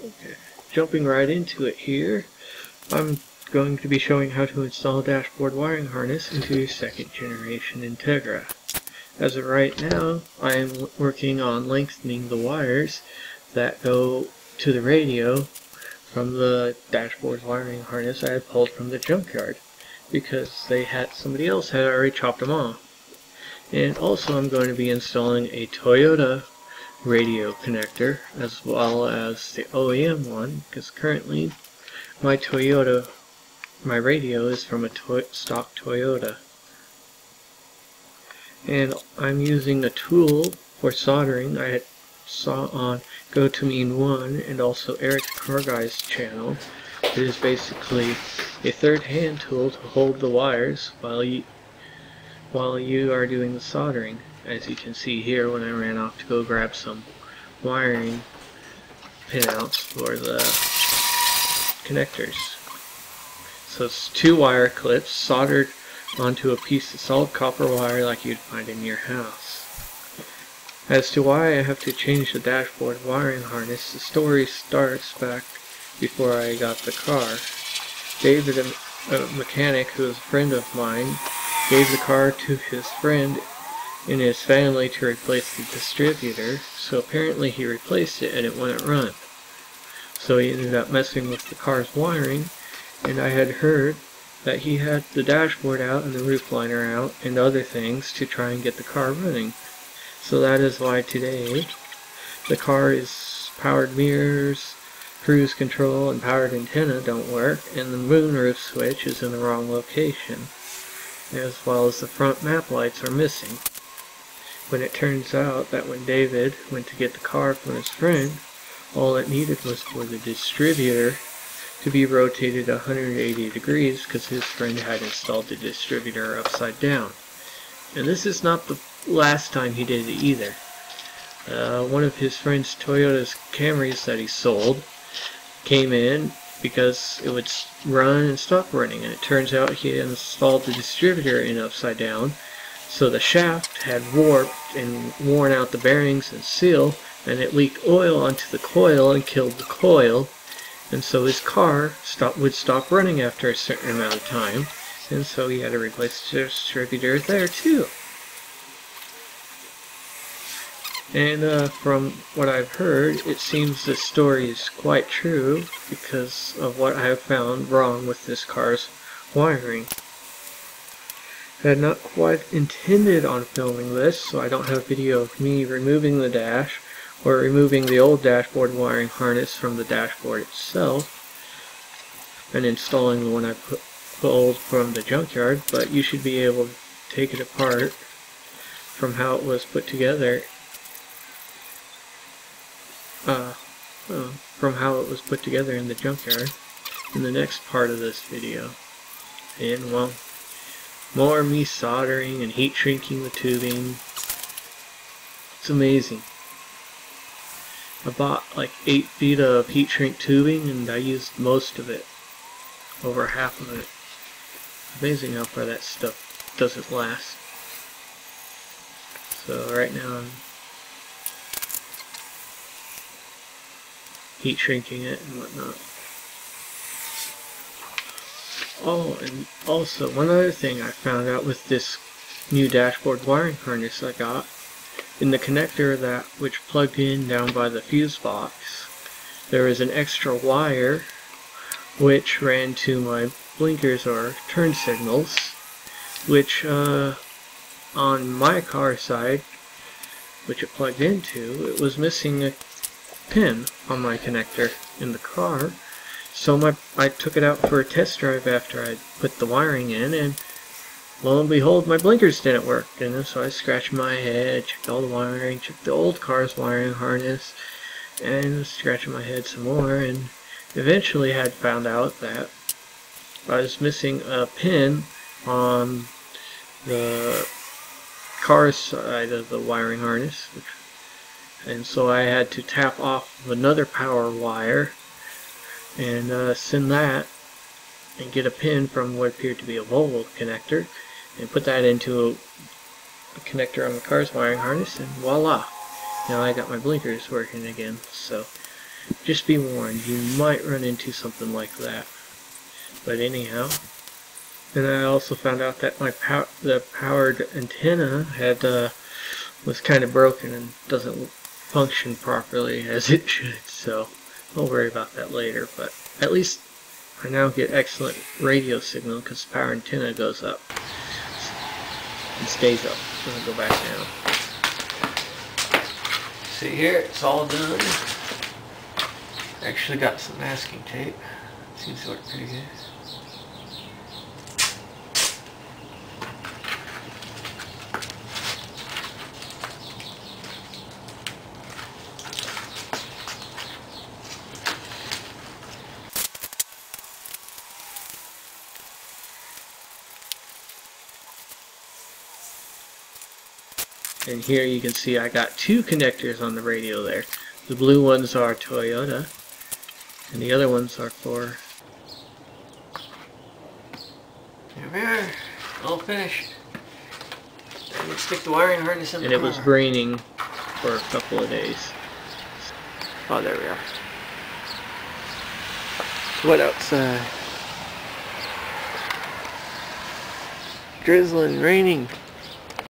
Okay, jumping right into it here, I'm going to be showing how to install a dashboard wiring harness into your second generation Integra. As of right now, I am working on lengthening the wires that go to the radio from the dashboard wiring harness I had pulled from the junkyard, because somebody else had already chopped them off. And also I'm going to be installing a Toyota radio connector as well as the OEM one, because currently my radio is from a stock Toyota. And I'm using a tool for soldering I saw on GoToMean1 and also Eric Car Guy's channel. It is basically a third hand tool to hold the wires while you are doing the soldering. As you can see here, when I ran off to go grab some wiring pinouts for the connectors. So it's 2 wire clips soldered onto a piece of solid copper wire like you'd find in your house. As to why I have to change the dashboard wiring harness, the story starts back before I got the car. David, a mechanic who is a friend of mine, gave the car to his friend in his family to replace the distributor, so apparently he replaced it and it wouldn't run. So he ended up messing with the car's wiring, and I had heard that he had the dashboard out and the roof liner out and other things to try and get the car running. So that is why today the car's powered mirrors, cruise control, and powered antenna don't work, and the moonroof switch is in the wrong location, as well as the front map lights are missing. When it turns out that when David went to get the car from his friend, all it needed was for the distributor to be rotated 180 degrees because his friend had installed the distributor upside down. And this is not the last time he did it either. One of his friend's Toyota's Camrys that he sold came in because it would run and stop running, and it turns out he had installed the distributor in upside down, so the shaft had warped and worn out the bearings and seal, and it leaked oil onto the coil and killed the coil, and so his car would stop running after a certain amount of time, and so he had to replace the distributor there too. And from what I've heard, it seems this story is quite true because of what I have found wrong with this car's wiring. I had not quite intended on filming this, so I don't have video of me removing the dash or removing the old dashboard wiring harness from the dashboard itself and installing the one I pulled from the junkyard, but you should be able to take it apart from how it was put together in the junkyard in the next part of this video. And well, more me soldering and heat shrinking the tubing. It's amazing. I bought like 8 feet of heat shrink tubing and I used most of it, over half of it. Amazing how far that stuff doesn't last. So right now I'm heat shrinking it and whatnot. Oh, and also one other thing I found out with this new dashboard wiring harness I got, in the connector which plugged in down by the fuse box, there is an extra wire which ran to my blinkers or turn signals, which on my car side, which it plugged into, it was missing a pin on my connector in the car. So I took it out for a test drive after I put the wiring in, and lo and behold, my blinkers didn't work. And so I scratched my head, checked all the wiring, checked the old car's wiring harness, and was scratching my head some more, and eventually had found out that I was missing a pin on the car's side of the wiring harness, and so I had to tap off another power wire and send that and get a pin from what appeared to be a Volvo connector and put that into a connector on the car's wiring harness, and voila, now I got my blinkers working again. So just be warned, you might run into something like that. But anyhow, and I also found out that the powered antenna was kind of broken and doesn't function properly as it should, so I'll worry about that later. But at least I now get excellent radio signal because the power antenna goes up and stays up. I'm going to go back down. See here, it's all done. Actually got some masking tape. Seems to work pretty good. And here you can see I got two connectors on the radio there. The blue ones are Toyota, and the other ones are for... There we are, all finished. I'm going to stick the wiring harness in the car. And it was raining for a couple of days. Oh, there we are. What outside? Drizzling, raining.